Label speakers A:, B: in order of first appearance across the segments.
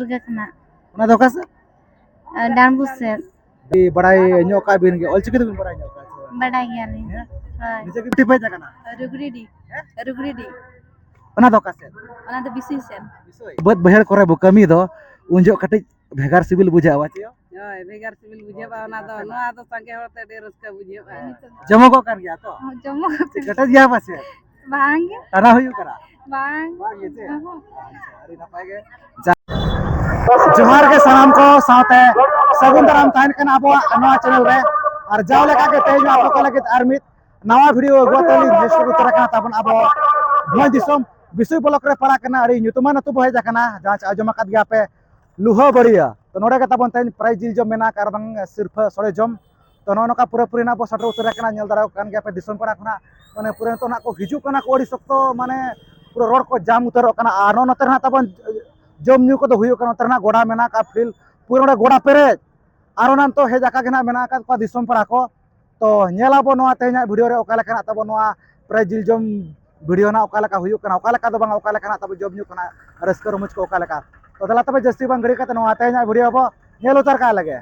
A: ᱵᱮᱞᱜᱟ ᱠᱷᱚᱱᱟᱜ
B: ᱚᱱᱟ ᱫᱚ ᱚᱠᱟ ᱥᱮᱫ?
A: ᱰᱟᱱᱵᱩᱥ ᱥᱮᱫ
B: ᱵᱟᱲᱟᱭ ᱧᱚᱜ ᱠᱟᱜ ᱵᱤᱱ ᱜᱮ ᱚᱞᱪᱤᱠᱤ ᱫᱚᱵᱤᱱ ᱵᱟᱲᱟᱭ ᱧᱚᱜ ᱠᱟᱜ ᱥᱮ
A: ᱵᱟᱰᱟᱭ ᱜᱮᱭᱟᱞᱤᱧ
B: ᱵᱟᱝ?
A: ᱦᱳᱭ
B: ᱱᱤᱡᱮ ᱜᱮ ᱴᱤᱯ ᱦᱮᱡ ᱟᱠᱟᱱᱟ
A: ᱨᱩᱜᱽᱲᱤᱰᱤ ᱨᱩᱜᱽᱲᱤᱰᱤ
B: ᱚᱱᱟ ᱫᱚ ᱚᱠᱟ ᱥᱮᱫ?
A: ᱚᱱᱟ ᱫᱚ ᱵᱤᱥᱩᱭ ᱥᱮᱫ
B: ᱵᱟᱹᱫᱽ ᱵᱟᱹᱭᱦᱟᱹᱲ ᱠᱚᱨᱮ ᱵᱚ ᱠᱟᱹᱢᱤ ᱫᱚ ᱩᱱ ᱡᱚᱦᱚᱜ ᱠᱟᱹᱴᱤᱡ ᱵᱷᱮᱜᱟᱨ ᱥᱤᱵᱤᱞ ᱵᱩᱡᱷᱟᱹᱜᱼᱟ ᱪᱮ?
C: ᱦᱳᱭ ᱵᱷᱮᱜᱟᱨ ᱥᱤᱵᱤᱞ ᱵᱩᱡᱷᱟᱹᱜᱼᱟ ᱚᱱᱟ ᱫᱚ ᱱᱚᱣᱟ ᱫᱚ ᱥᱟᱸᱜᱮ ᱦᱚᱲᱛᱮ ᱟᱹᱰᱤ ᱨᱟᱹᱥᱠᱟᱹ ᱵᱩᱡᱷᱟᱹᱜᱼᱟ
B: ᱡᱚᱢᱚᱜᱚᱜ ᱠᱟᱱ ᱜᱮᱭᱟ ᱛᱚ?
A: ᱡᱚᱢᱚᱜ
B: ᱠᱮᱴᱮᱡ ᱜᱮᱭᱟ ᱯᱟᱥᱮ
A: ᱵᱟᱝ ᱜᱮ
B: ᱴᱟᱱᱟ ᱦᱩᱭᱩᱜ ᱠᱟᱱᱟ
A: ᱵᱟᱝ
B: ᱵᱟᱝ ᱜᱮ ᱪᱮ? ᱟᱹᱰᱤ ᱱᱟᱯᱟᱭ ᱜᱮ ᱡᱚᱦᱟᱨ ᱜᱮ ᱥᱟᱱᱟᱢ ᱠᱚ ᱥᱟᱶᱛᱮ ᱥᱟᱹᱜᱩᱱ ᱫᱟᱨᱟᱢ ᱛᱟᱦᱮᱱ ᱠᱟᱱᱟ ᱟᱵᱚᱣᱟᱜ ᱱᱚᱣᱟ ᱪᱮᱱᱮᱞ ᱨᱮ ᱟᱨ ᱡᱟᱣ ᱞᱮᱠᱟ ᱜᱮ ᱛᱮᱦᱮᱧ ᱟᱵᱚ ᱠᱚ ᱞᱟᱹᱜᱤᱫ ᱟᱨ ᱢᱤᱫ ᱱᱟᱣᱟ ᱵᱷᱤᱰᱤᱭᱳ ᱟᱹᱜᱩ ᱠᱟᱛᱮ ᱞᱤᱧ ᱦᱮᱡ ᱩᱛᱟᱹᱨ ᱟᱠᱟᱱᱟ ᱛᱟᱵᱚᱱ ᱟᱵᱚ ᱱᱚᱣᱟ ᱫᱤᱥᱚᱢ ᱵᱤᱥᱩᱭ ᱵᱞᱚᱠ ᱨᱮ ᱯᱟᱲᱟᱜ ᱠᱟᱱᱟ ᱟᱹᱰᱤ ᱧᱩᱛᱩᱢᱟᱱ ᱟᱹᱛᱩ ᱵᱚ ᱦᱮᱡ ᱟᱠᱟᱱᱟ ᱡᱟᱦᱟᱸ ᱟᱸᱡᱚᱢ ᱟᱠᱟᱫ ᱜᱮᱭᱟ ᱯᱮ ᱞᱩᱦᱟᱹ ᱵᱟᱹᱲᱤᱭᱟᱹ ᱛᱚ ᱱᱚᱰᱮ ᱜᱮ ᱛᱟᱵᱚᱱ ᱛᱮᱦᱮᱧ ᱯᱨᱟᱭ ᱡᱤᱞ ᱡᱚᱢ ᱢᱮᱱᱟᱜ ᱟᱨ ᱵᱟᱝ ᱥᱤᱨᱯᱷᱟᱹ ᱥᱚᱲᱮ ᱡᱚᱢ ᱛᱚ ᱱᱚᱜᱼᱚ ᱱᱚᱝᱠᱟ ᱯᱩᱨᱟᱹᱯᱩᱨᱤ ᱱᱟᱜ ᱵᱚ ᱥᱮᱴᱮᱨ ᱩᱛᱟᱹᱨ ᱟᱠᱟᱱᱟ ᱧᱮᱞ ᱫᱟᱲᱮᱭᱟᱜ ᱠᱟᱱ ᱜᱮᱭᱟ ᱯᱮ ᱫᱤᱥᱚᱢ ᱯᱟᱲᱟ ᱠᱷᱚᱱᱟᱜ ᱢᱟᱱᱮ ᱯᱩᱨᱟᱹ ᱱᱤᱛᱚᱜ ᱱᱟᱜ ᱠᱚ ᱦᱤᱡᱩᱜ ᱠᱟᱱᱟ ᱠᱚ ᱟᱹᱰᱤ ᱥᱚᱠᱛᱚ ᱢᱟᱱᱮ ᱯᱩᱨᱟᱹ ᱨᱚᱲ ᱠᱚ ᱡᱟᱢ ᱩᱛᱟᱹᱨᱚᱜ ᱠᱟᱱᱟ ᱟᱨ ᱱᱚᱛᱮ ᱱᱟᱜ ᱛᱟᱵᱚᱱ ᱡᱚᱢ ᱧᱩ ᱠᱚᱫᱚ ᱦᱩᱭᱩᱜ ᱠᱟᱱᱟ ᱱᱚᱛᱮ ᱨᱮᱱᱟᱜ ᱜᱚᱰᱟ ᱢᱮᱱᱟᱜ ᱟᱠᱟᱫ ᱯᱷᱤᱞ ᱯᱩᱨᱟᱹ ᱚᱸᱰᱮ ᱜᱚᱰᱟ ᱯᱮᱨᱮᱡ ᱟᱨ ᱚᱱᱟ ᱱᱤᱛᱚᱜ ᱦᱮᱡ ᱟᱠᱟ ᱜᱮ ᱱᱟᱜ ᱢᱮᱱᱟᱜ ᱟᱠᱟᱫ ᱠᱚᱣᱟ ᱫᱤᱥᱚᱢ ᱯᱟᱲᱟ ᱠᱚ ᱛᱚ ᱧᱮᱞᱟᱵᱚ ᱱᱚᱣᱟ ᱛᱮᱦᱮᱧᱟᱜ ᱵᱷᱤᱰᱤᱭᱳ ᱨᱮ ᱚᱠᱟ ᱞᱮᱠᱟᱱᱟᱜ ᱛᱟᱵᱚ ᱱᱚᱣᱟ ᱯᱨᱟᱭ ᱡᱤᱞ ᱡᱚᱢ ᱵᱷᱤᱰᱤᱭᱳ ᱱᱟᱜ ᱚᱠᱟ ᱞᱮᱠᱟ ᱦᱩᱭᱩᱜ ᱠᱟᱱᱟ ᱚᱠᱟ ᱞᱮᱠᱟ ᱫᱚ ᱵᱟᱝ ᱚᱠᱟ ᱞᱮᱠᱟᱱᱟᱜ ᱛᱟᱵᱚ ᱡᱚᱢ ᱧᱩ ᱠᱟᱱᱟ ᱨᱟᱹᱥᱠᱟᱹ ᱨᱚᱢᱚᱡᱽ ᱠᱚ ᱚᱠᱟ ᱞᱮᱠᱟ ᱛᱚ ᱫᱮᱞᱟ ᱛᱚᱵᱮ ᱡᱟᱹᱥᱛᱤ ᱵᱟᱝ ᱜᱷᱟᱹᱲᱤ ᱠᱟᱛᱮ ᱱᱚᱣᱟ ᱛᱮᱦᱮᱧᱟᱜ ᱵᱷᱤᱰᱤᱭᱳ ᱵᱚ ᱧᱮᱞ ᱩᱛᱟᱹᱨ ᱠᱟᱜ ᱞᱮᱜᱮ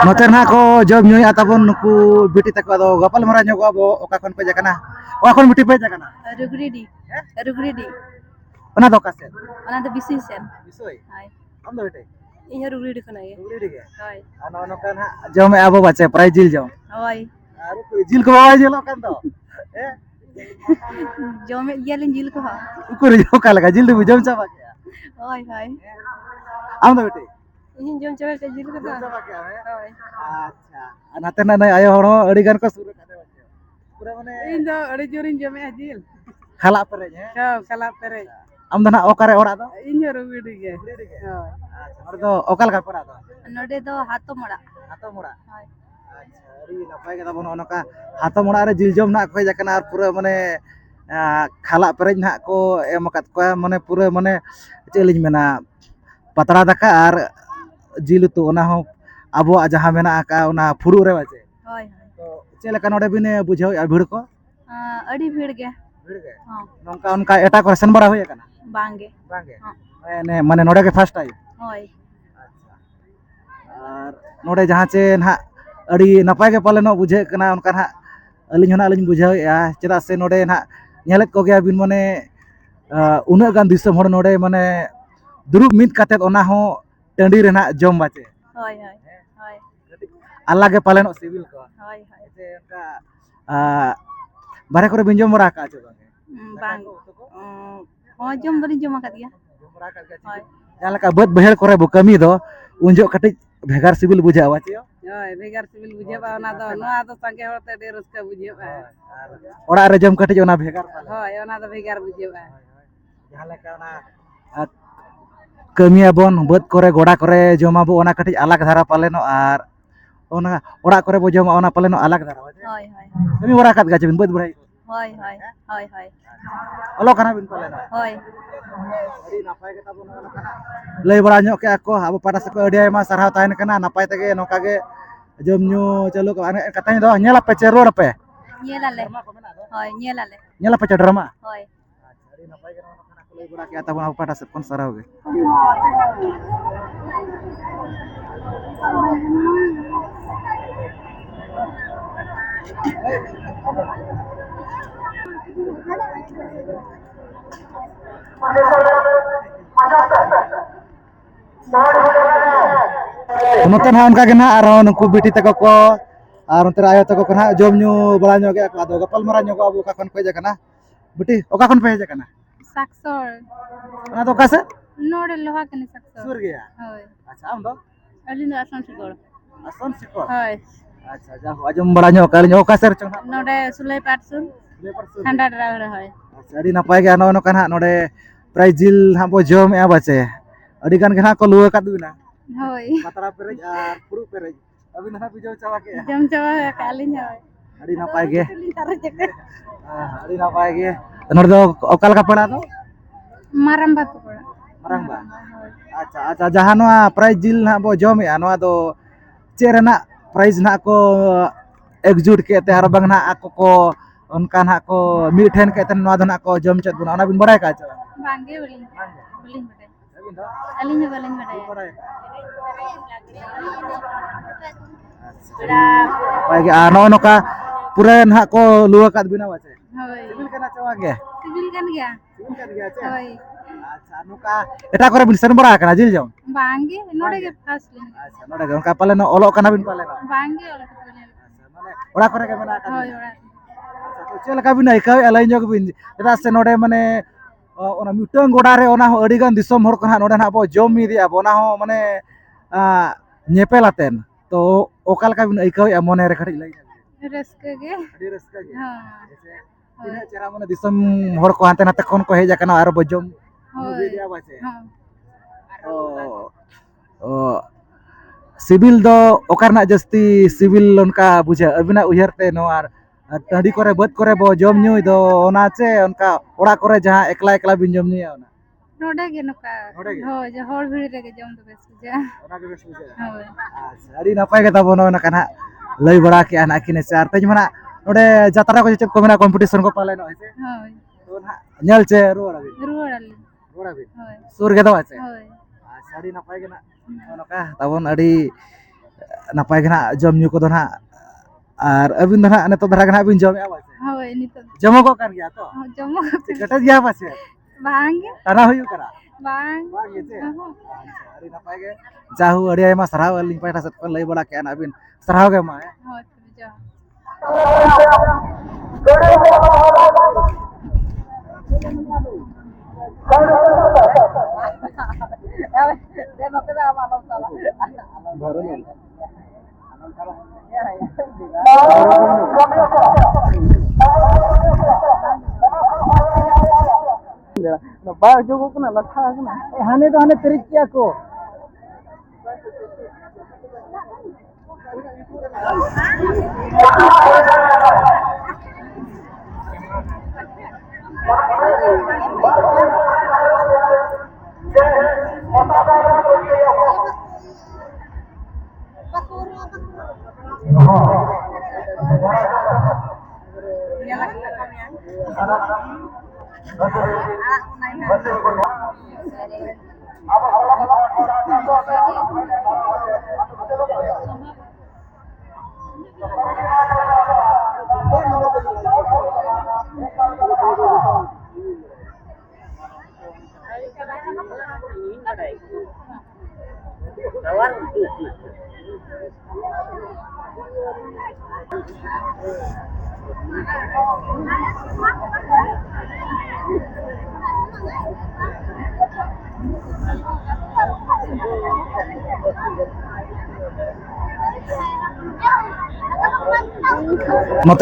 B: ᱱᱚᱛᱮ ᱱᱟᱜ ᱠᱚ ᱡᱚᱢ ᱧᱩᱭᱟ ᱛᱟᱵᱚᱱ ᱱᱩᱠᱩ ᱵᱤᱴᱤ ᱛᱟᱠᱚ ᱟᱫᱚ ᱜᱟᱯᱟᱞ ᱢᱟᱨᱟᱣ ᱧᱚᱜᱚᱜ ᱟᱵᱚ ᱚᱠᱟ ᱠᱷᱚᱱ ᱯᱮ ᱦᱮᱡ ᱟᱠᱟᱱᱟ ᱚᱠᱟ ᱠᱷᱚᱱ ᱵᱤᱴᱤ ᱯᱮ ᱦᱮᱡ ᱟᱠᱟᱱᱟ
A: ᱨᱩᱜᱽᱲᱤᱰᱤ ᱨᱩᱜᱽᱲᱤᱰᱤ
B: ᱚᱱᱟ ᱫᱚ ᱚᱠᱟ ᱥᱮᱫ
A: ᱚᱱᱟ ᱫᱚ ᱵᱤᱥᱩᱭ ᱥᱮᱫ
B: ᱵᱤᱥᱚᱭ
A: ᱦᱳᱭ
B: ᱟᱢ ᱫᱚ ᱵᱤᱴᱤ
A: ᱤᱧ ᱦᱚᱸ ᱨᱩᱜᱽᱲᱤᱰᱤ ᱠᱷᱚᱱᱟᱜ ᱜᱮ
B: ᱨᱩᱜᱽᱲᱤᱰᱤ ᱜᱮ
A: ᱦᱳᱭ
B: ᱟᱨ ᱱᱚᱜᱼᱚ ᱱᱚᱝᱠᱟ ᱱᱟᱜ ᱡᱚᱢᱮᱜ ᱟᱵᱚ ᱵᱟᱪᱮ ᱯᱨᱟᱭ ᱡᱤᱞ ᱡᱚᱢ
A: ᱦᱳᱭ
B: ᱟᱨ ᱡᱤᱞ ᱠᱚ ᱵᱟᱵᱟᱭ ᱧᱮᱞᱚᱜ ᱠᱟᱱ ᱫᱚ
A: ᱡᱚᱢᱮᱫ ᱜᱮᱭᱟᱞᱤᱧ ᱡᱤᱞ ᱠᱚᱦᱚᱸ
B: ᱩᱠᱩᱨ ᱚᱠᱟ ᱞᱮᱠᱟ ᱡᱤᱞ ᱫᱚ ᱡᱚᱢ ᱪᱟᱵᱟ ᱠᱮᱜᱼᱟ
A: ᱦᱳᱭ ᱦᱳᱭ
B: ᱟᱢ ᱫᱚ ᱵᱤᱴᱤ
A: ᱤᱧ ᱡᱚᱢ ᱪᱟᱵᱟ ᱠᱮᱫ ᱡᱤᱞ ᱠᱚᱫᱚ
B: ᱡᱚᱢ ᱪᱟᱵᱟ ᱠᱮᱜᱼᱟ
A: ᱦᱳᱭ
B: ᱟᱪᱪᱷᱟ ᱟᱨ ᱱᱟᱛᱮ ᱱᱟᱜ ᱟᱭᱳ ᱦᱚᱲ ᱦᱚᱸ ᱟᱹᱰᱤ ᱜᱟᱱ ᱠᱚ ᱥᱩᱨ ᱟᱠᱟᱫᱟ ᱯᱩᱨᱟᱹ ᱢᱟᱱᱮ
C: ᱤᱧ ᱫᱚ ᱟᱹᱰᱤ ᱡᱳᱨᱤᱧ ᱡᱚᱢᱮᱜᱼᱟ ᱡᱤᱞ
B: ᱠᱷᱟᱞᱟᱜ ᱯᱮᱨᱮᱡ ᱦᱮᱸ
C: ᱠᱷᱟᱞᱟᱜ ᱯᱮᱨᱮᱡ
B: ᱟᱢ ᱫᱚ ᱱᱟᱜ ᱚᱠᱟᱨᱮ ᱚᱲᱟᱜ ᱫᱚ
C: ᱤᱧ ᱦᱚᱸ ᱨᱩᱜᱽᱲᱤᱰᱤ ᱜᱮ ᱦᱳᱭ
B: ᱟᱪᱪᱷᱟ ᱱᱚᱰᱮ ᱫᱚ ᱚᱠᱟ ᱞᱮᱠᱟ ᱯᱟᱲᱟᱜ ᱫᱚ
A: ᱱᱚᱰᱮ ᱫᱚ ᱦᱟᱛᱚᱢ ᱚᱲᱟᱜ
B: ᱦᱟᱛᱚᱢ ᱚᱲᱟᱜ
A: ᱦᱳᱭ
B: ᱟᱪᱪᱷᱟ ᱟᱹᱰᱤ ᱱᱟᱯᱟᱭ ᱜᱮ ᱛᱟᱵᱚᱱ ᱱᱚᱜᱼᱚ ᱱᱚᱝᱠᱟ ᱦᱟᱛᱚᱢ ᱚᱲᱟᱜ ᱨᱮ ᱡᱤᱞ ᱡᱚᱢ ᱱᱟᱜ ᱠᱚ ᱦᱮᱡ ᱟᱠᱟᱱᱟ ᱟᱨ ᱯᱩᱨᱟᱹ ᱢᱟᱱᱮ ᱠᱷᱟᱞᱟᱜ ᱯᱮᱨᱮᱡ ᱱᱟᱜ ᱠᱚ ᱮᱢ ᱟᱠᱟᱫ ᱠᱚᱣᱟ ᱢᱟᱱᱮ ᱯᱩᱨᱟᱹ ᱢᱟᱱᱮ ᱪᱮᱫ ᱞᱤᱧ ᱢᱮᱱᱟ ᱯᱟᱛᱲᱟ ᱫᱟᱠᱟ ᱟᱨ ᱡᱤᱞ ᱩᱛᱩ ᱚᱱᱟ ᱦᱚᱸ ᱟᱵᱚᱣᱟᱜ ᱡᱟᱦᱟᱸ ᱢᱮᱱᱟᱜ ᱟᱠᱟᱫ ᱚᱱᱟ ᱯᱷᱩᱲᱩᱜ ᱨᱮ ᱵᱟᱪᱮ
A: ᱦᱳᱭ
B: ᱛᱚ ᱪᱮᱫ ᱞᱮᱠᱟ ᱱᱚᱰᱮ ᱵᱤᱱ ᱵᱩᱡᱷᱟᱹᱣᱮᱫᱼᱟ ᱵᱷᱤᱲ ᱠᱚ
A: ᱟᱹᱰᱤ ᱵᱷᱤᱲ ᱜᱮ
B: ᱵᱷᱤᱲ ᱜᱮ
A: ᱦᱚᱸ
B: ᱱᱚᱝᱠᱟ ᱚᱱᱠᱟ ᱮᱴᱟᱜ ᱠᱚᱨᱮ ᱥᱮᱱ ᱵᱟᱲᱟ ᱦᱩᱭ ᱟᱠᱟᱱᱟ
A: ᱵᱟᱝᱜᱮ
B: ᱵᱟᱝᱜᱮ
A: ᱦᱚᱸ
B: ᱢᱟᱱᱮ ᱱᱚᱰᱮ ᱜᱮ ᱯᱷᱟᱥᱴ ᱴᱟᱭᱤᱢ
A: ᱦᱳᱭ
B: ᱟᱪᱪᱷᱟ ᱟᱨ ᱱᱚᱰᱮ ᱡᱟᱦᱟᱸ ᱪᱮ ᱱᱟᱦᱟᱜ ᱟᱹᱰᱤ ᱱᱟᱯᱟᱭ ᱜᱮ ᱯᱟᱞᱮᱱᱚᱜ ᱵᱩᱡᱷᱟᱹᱜ ᱠᱟᱱᱟ ᱚᱱᱠᱟ ᱱᱟᱦᱟᱜ ᱟᱹᱞᱤᱧ ᱦᱚᱸ ᱱᱟᱜ ᱞᱤᱧ ᱵᱩᱡᱷᱟᱹᱣᱮᱫᱼᱟ ᱪᱮᱫᱟᱜ ᱥᱮ ᱱᱚᱰᱮ ᱱᱟᱦᱟᱜ ᱧᱮᱞᱮᱫ ᱠᱚᱜᱮᱭᱟᱵᱤᱱ ᱢᱟᱱᱮ उन्नत गान दिसम हर नोडे माने दुरुब मित काते ओना हो टंडी रे ना जम बाचे
A: होय होय होय
B: अल्लाह के पालन सिविल को
A: होय होय
B: जे उनका बारे करे बिन जम बरा का छ
A: बांग हो जम बरी जम का दिया
B: जम बरा का होय जहां लका बद बहेर करे बो कमी दो उन जो कटिज भेगार सिविल बुझा बाचे
C: होय भेगार सिविल बुझेबा ओना दो नोआ दो संगे होते डे रस्का बुझेबा
B: ओड़ा रे जम कटिज ओना भेगार
C: होय ओना दो भेगार बुझेबा
B: जहां लका ओना कमिया बोन बद करे गोड़ा करे जमा बो ओना कटिज अलग धारा पालेनो आर ओना ओड़ा करे बो जमा ओना पालेनो अलग धारा
A: होय होय
B: कमी ओड़ा कात गाचे बिन बद बड़ाई
A: होय होय होय होय
B: ओलो खाना बिन पालेनो
A: होय
B: अड़ी नापाय के ताबो ओना खाना लई बड़ा ᱧᱚᱜ के ako abo pada se ko adi ayma sarhaw tahen kana napay tege noka ge jom nyu chalu ko katanya do nyela pe ceror pe
A: nyelale hoy nyelale
B: nyela pe drama
A: hoy
B: अड़ी नापाय के ओना खाना को लई बड़ा के Tabo abo pada se kon sarhaw ge नोतन हा उनका के ना आरो नुकु बेटी तको को आर उनते आयो तको को ना जम न्यू बड़ा ᱧᱚᱜ के आदो गपल मरा ᱧᱚᱜ अबो का कोन पे जे kana बेटी ओका कोन पे जे kana
A: saksor
B: ओना तो का से
A: नोडे लोहा कने saksor
B: सुर गया
A: होय
B: अच्छा आम दो
A: अलिन आसन सिकोड़
B: आसन सिको
A: होय
B: अच्छा जा आजम बड़ा ᱧᱚᱜ का ओका से चंग
A: नोडे सुलै पाटसुन ठंडा ड्राइवर होय
B: अच्छा अड़ी नापाय गे नो नो kana नोडे प्राइस जिल हा बो जम ए बाचे अड़ी गान के ना को लुआ का दुना
A: होय
B: पतरा पेरेज आर पुरु पेरेज अभी ना बिजो चावा के
A: जम चावा कालिन होय
B: अड़ी नापाय गे अड़ी नापाय गे नोर दो ओकाल का पड़ा दो
A: मारम बात पड़ा
B: मारंग बा अच्छा अच्छा जहां नो प्राइस जिल ना बो जम ए नो दो चेर ना प्राइस ना को एकजुट के ते आर बंग ना आको को उनका ना को मिठेन के ते नो दो ना को जम चत बुना बिन बड़ाय का
A: बांगे बलिन बलिन बड़े अलिन बलिन बड़े
B: पाई गे नो नो का पूरे ना को लुआ का बिना बाचे
A: होय
B: सिविल के ना चावा गे
A: सिविल kan गया
B: सिविल का गया चे
A: होय
B: अच्छा नो का एटा करे बिन सन बड़ा kana जिल जम
A: बांगे नोडे के फास्ट लिन
B: अच्छा नोडे गे उनका पाले नो ओलो kana बिन पाले नो
A: बांगे ओला के
B: अच्छा माने ओड़ा करे के बना का
A: होय ओला
B: तो चल का बिन आइका अलाई ᱧᱚᱜ बिन एटा से नोडे माने ओना मिटंग गोडा रे ओना हो अडी गान दिसम हर कना नोडे ना बो जम मिदि अब ओना हो माने ñepelaten तो ओकाल का बिन आइका मोने रे खड़ी लई
A: रस्के के
B: अडी रस्का गे
A: हां
B: इना चेरा माने दिसम हर को हाते नाते कोन को हेज कना आरो बो जम
A: होय
B: दिया बाचे
A: हां
B: ओ सिविल दो ओकर ना जस्ती सिविल उनका बुझे अबिना उयहरते नो आर टाडी करे बद करे बो जम न्यू दो ओना चे उनका ओड़ा करे जहां एकला एकला बिन जम न्यू ओना
A: नोडे के नका
B: नोडे गे?
A: होय जे होड़ भीड़ रे के जम तो बेस जा
B: ओना के बेस बुझे
A: होय
B: अच्छा अड़ी नापाय के ताबो नो कना लई बड़ा के आना किने चार तेज मना नोडे जात्रा को चेत को मेना कंपटीशन को पाले नो हेसे
A: होय
B: तो ना नेल चे रोड़ा बि
A: रुवाड़ अली
B: रोड़ा बि
A: होय
B: सुर के दो आचे
A: होय
B: अच्छा अड़ी नापाय के ना नोका ताबोन अड़ी नापाय के ना जम न्यू को दो ना आर अबिन दो ना ने तो धरा के ना बिन जम ए बाचे
A: होय नितो
B: जमो को कर गया तो
A: जम
B: कटे गया बाचे
A: बांगे
B: ताना हुयु करा
A: बांग
B: बांग ये चे अड़ी नापाय के जाहु अड़ी आयमा सराव अलिन पाटा सत को लई बड़ा के ना बिन सराव के मा
A: होय जा
C: दे नते बा मानो साला
B: बार जो को ना लठा ना हाने तो हाने तरीक किया को note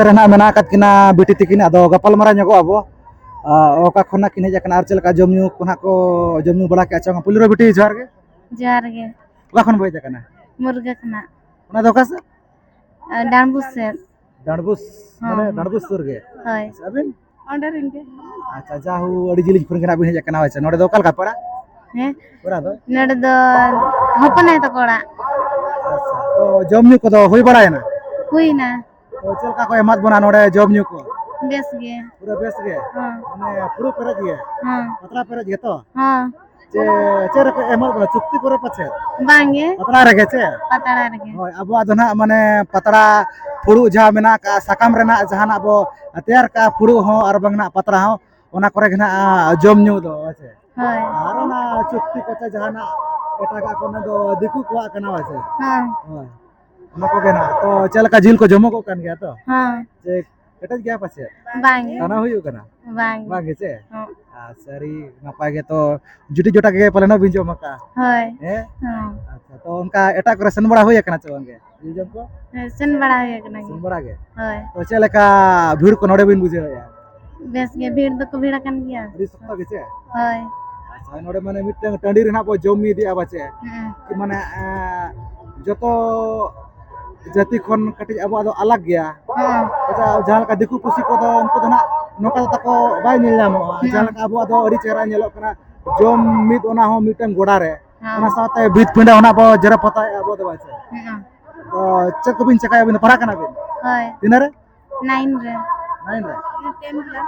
B: rena mena kat kina biti tikin ado gapal mara nyogo abo oka khona kin hej akana ar chelka jomnyu kona ko jomnyu bala ke achang puliro biti jhar ge
A: ᱡᱚᱦᱟᱨ ᱜᱮ
B: oka khon boy jakana
A: ᱢᱩᱨᱜᱟᱹ ᱠᱷᱚᱱᱟᱜ
B: ona do kas
A: ᱰᱟᱱᱵᱩᱥ ᱥᱮᱫ
B: danbus mane danbus sur ge
A: ᱦᱳᱭ
B: sabin
A: ᱚᱸᱰᱮ ᱨᱮᱱ ᱜᱮ
B: acha jahu adi jiling pun kena bin hej akana hoy node do kal ka para
A: ᱦᱮᱸ
B: pura do
A: ᱱᱚᱰᱮ ᱫᱚ ᱦᱚᱯᱚᱱ ᱟᱭᱳ ᱛᱟᱠᱚ ᱚᱲᱟᱜ
B: to jomnyu ko do hoy barayena
A: ᱦᱩᱭᱱᱟ
B: to chelka ko emat bona node jomnyu ko
A: ᱵᱮᱥ ᱜᱮ
B: pura bes ge
A: ᱦᱚᱸ
B: mane puru peraj ge
A: ᱦᱚᱸ
B: patra peraj ge to
A: ᱦᱚᱸ
B: che chere ko emat bona chukti kore pache
A: ᱵᱟᱝᱜᱮ
B: patra rege che
A: ᱯᱟᱛᱲᱟ ᱨᱮᱜᱮ
B: ᱦᱳᱭ ᱟᱵᱚᱣᱟᱜ ᱫᱚ ᱱᱟᱜ ᱢᱟᱱᱮ ᱯᱟᱛᱲᱟ ᱯᱷᱩᱲᱩᱜ ᱡᱟᱦᱟᱸ ᱢᱮᱱᱟᱜ ᱠᱟᱜᱼᱟ ᱥᱟᱠᱟᱢ ᱨᱮᱱᱟᱜ ᱡᱟᱦᱟᱱᱟᱜ ᱵᱚ ᱛᱮᱭᱟᱨ ᱠᱟᱜᱼᱟ ᱯᱷᱩᱲᱩᱜ ᱦᱚᱸ ᱟᱨ ᱵᱟᱝ ᱱᱟᱜ ᱯᱟᱛᱲᱟ ᱦᱚᱸ ᱚᱱᱟ ᱠᱚᱨᱮ ᱜᱮ ᱱᱟᱜ ᱡᱚᱢ ᱧᱩ ᱫᱚ ᱦᱮᱸᱥᱮ
A: ᱦᱳᱭ
B: ᱟᱨ ᱚᱱᱟ ᱪᱩᱠᱛᱤ ᱠᱚᱛᱮ ᱡᱟᱦᱟᱱᱟᱜ ᱮᱴᱟᱜᱟᱜ ᱠᱚ ᱚᱱᱟ ᱫᱚ ᱫᱤᱠᱩ ᱠᱚᱣᱟᱜ ᱠᱟᱱᱟ ᱦᱮᱸᱥᱮ
A: ᱦᱚᱸ
B: ᱦᱳᱭ ᱚᱱᱟ ᱠᱚᱜᱮ ᱱᱟᱜ ᱛᱚ ᱪᱮᱫ ᱞᱮᱠᱟ ᱡᱤᱞ ᱠᱚ ᱡᱚᱢᱚᱜᱚᱜ ᱠᱟᱱ ᱜᱮᱭᱟ ᱛᱚ
A: ᱦᱚᱸ
B: ᱡᱮ ᱠᱮᱴᱮᱡ ᱜᱮᱭᱟ ᱯᱟᱪᱮᱫ
A: ᱵᱟᱝᱜᱮ
B: ᱠᱟᱱᱟ ᱦᱩᱭᱩᱜ ᱠᱟᱱᱟ
A: ᱵᱟᱝᱜᱮ
B: ᱵᱟᱝ ᱜᱮ ᱪᱮ
A: ᱦᱚᱸ
B: ᱥᱟᱹᱨᱤ ᱱᱟᱯᱟᱭ ᱜᱮ ᱛᱚ ᱡᱩᱴᱤ ᱡᱚᱴᱟ ᱜᱮ ᱯᱟᱞᱮᱱ ᱵᱤᱱ ᱡᱚᱢ ᱟᱠᱟᱜᱼᱟ
A: ᱦᱳᱭ
B: ᱦᱮᱸ
A: ᱦᱚᱸ
B: ᱟᱪᱪᱷᱟ ᱛᱚ ᱚᱱᱠᱟ ᱮᱴᱟᱜ ᱠᱚᱨᱮ ᱥᱮᱱ ᱵᱟᱲᱟ ᱦᱩᱭ ᱟᱠᱟᱱᱟ ᱪᱮ ᱵᱟᱝ ᱜᱮ ᱡᱤᱞ ᱡᱚᱢ ᱠᱚ
A: ᱥᱮᱱ ᱵᱟᱲᱟ ᱦᱩᱭ ᱟᱠᱟᱱᱟ ᱜᱮ
B: ᱥᱮᱱ ᱵᱟᱲᱟ ᱜᱮ
A: ᱦᱳᱭ
B: तो चेक लेका भीड़ को नोड़े बिन बुझे या
A: ᱵᱮᱥ ᱜᱮ ᱵᱷᱤᱲ ᱫᱚᱠᱚ ᱵᱷᱤᱲ ᱟᱠᱟᱱ ᱜᱮᱭᱟ
B: अड़ी सप्ताह के चे
A: ᱦᱳᱭ
B: अच्छा नोड़े माने मिटन टंडी रेना बो जोम मी दिया बचे
A: ᱦᱮᱸ
B: कि माने जतो जाति खन कटिज अब आदो अलग गया
A: ᱦᱚᱸ
B: अच्छा जहां का दिकु पुसी को दो उनको दो ना नोका तको बाय नील नामो जहां का अब आदो अड़ी चेहरा नेलो कना जोम मिट ओना हो मिटन गोडा रे ओना साथे बीत पिंडा ओना बो जरा पता अब दो बचे
A: ᱦᱮᱸ
B: तो चेक बिन चकाय बिन परा कना बिन
A: ᱦᱳᱭ
B: तिनारे
A: 9 ᱨᱮ
B: नाइन रे
A: 10 class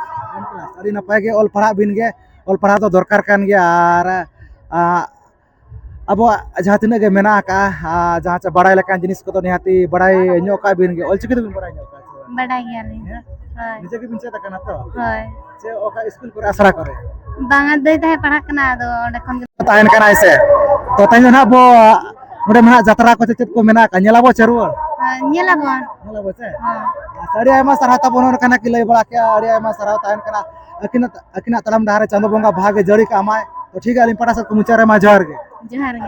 B: adik napa ge ol parah bin ge ol parah to dorkar kan ge ar abo jaha tina ge mena ka jaha cha badai lekan jinis ko to nihati badai nyoka bin ge ol chiki to bin badai nyoka
A: ᱵᱟᱰᱟᱭ ᱜᱮᱭᱟᱞᱤᱧ ᱦᱳᱭ
B: nije ge bin cheta kana to
A: ᱦᱳᱭ
B: che oka school kore asra kore
A: ᱵᱟᱝᱟ ᱫᱟᱹᱭ ᱛᱟᱦᱮᱸ ᱯᱟᱲᱦᱟᱜ ᱠᱟᱱᱟ ᱟᱫᱚ ᱚᱸᱰᱮ ᱠᱷᱚᱱ ᱜᱮ
B: tahen kana ise to tahen na bo ᱚᱸᱰᱮ ᱢᱟ ᱡᱟᱛᱨᱟ ᱠᱚ ᱪᱮᱫ ᱠᱚ ᱢᱮᱱᱟᱜ ᱠᱟ ᱧᱮᱞᱟᱵᱚ ᱪᱟᱨᱩᱣᱟᱲ
A: ᱧᱮᱞᱟᱵᱚᱱ
B: ᱧᱮᱞᱟᱵᱚ ᱪᱮ ᱟᱹᱰᱤ ᱟᱭᱢᱟ ᱥᱟᱨᱦᱟᱣ ᱛᱟᱵᱚᱱ ᱠᱟᱱᱟ ᱠᱤ ᱞᱟᱹᱭ ᱵᱟᱲᱟ ᱠᱮᱜᱼᱟ ᱟᱹᱰᱤ ᱟᱭᱢᱟ ᱥᱟᱨᱦᱟᱣ ᱛᱟᱦᱮᱱ ᱠᱟᱱᱟ ᱟᱹᱠᱤᱱᱟᱜ ᱛᱟᱲᱟᱢ ᱰᱟᱦᱟᱨ ᱨᱮ ᱪᱟᱸᱫᱳ ᱵᱚᱸᱜᱟ ᱵᱷᱟᱜᱮ ᱡᱟᱹᱲᱤ ᱠᱟᱜ ᱢᱟᱭ ᱛᱚ ᱴᱷᱤᱠ ᱜᱮᱭᱟ ᱟᱹᱞᱤᱧ ᱯᱟᱦᱴᱟ ᱥᱮᱫ ᱢᱩᱪᱟᱹᱫ ᱨᱮ ᱢᱟ ᱡᱚᱦᱟᱨ ᱜᱮ
A: ᱡᱚᱦᱟᱨ ᱜᱮ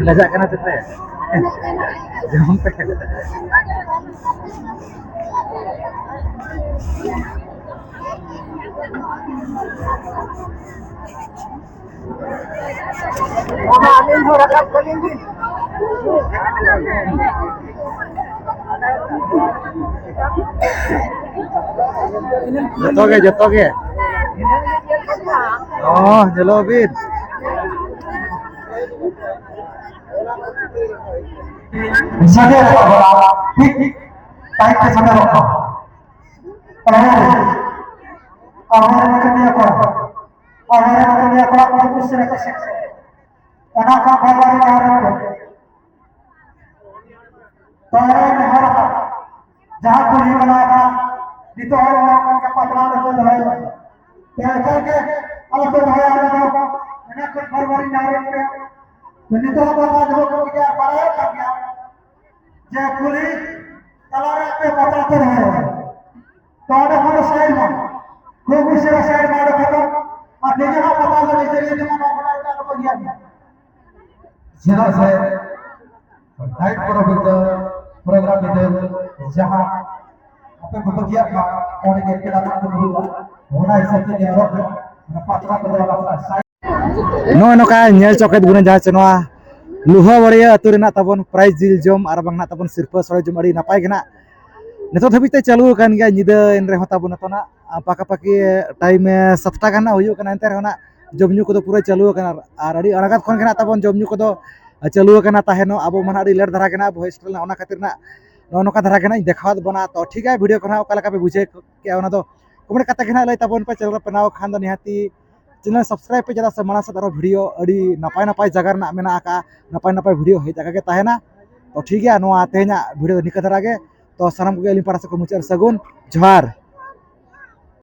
B: lajak kana tete jom pe joto ge oh jelo bin
D: साढ़े ठीक टाइम पे समय रखो जहाँ को नहीं बनाया जितो का पतला के अलग मैंने कुछ फरवरी जारी तो नितो बाबा जो को क्या पढ़ाया कर गया जे पुलिस कलारा पे बताते रहे तो और साइड में चेना से नाइट प्रोग्राम जहाँ apa berbahagia orang yang kita nak dulu orang yang saya dia rock patah pada orang saya
B: नो नोका नेल चौकेट बुने जहाँ चनवा लुहा बड़िया अतु रेना ताबन प्राइज जिल जम आर बांगना ताबन सिरफा सरे जम अड़ी नापाय गेना नितो धबिते चालू कान गया निदा इन रे होता बुन तोना पाका पाकी टाइम 7टा गाना हुयो कना एंते रहना जमन्यू को पूरा चालू कना आर अड़ी अड़गात खन गेना ताबन जमन्यू को चालू कना ताहेनो अब मन अड़ी लेट धरा गेना वॉइस ट्रेल ना खातिर ना नोका धरा गेना देखावत बना तो ठीक है वीडियो कोना ओका लका पे बुझे के ओना दो कमेंट कता गेना लय ताबन पे चैनल पे नाव खान दो निहाती चैनल सब्सक्राइब पे जरा से माना से वीडियो अड़ी नपाय नपाय जगह ना मेना का नपाय नपाय वीडियो हे जगह के ताहेना तो ठीक है नोआ तेना वीडियो निका धरा गे तो सानम को गेली पारा से को मुचार सगुन जोहार।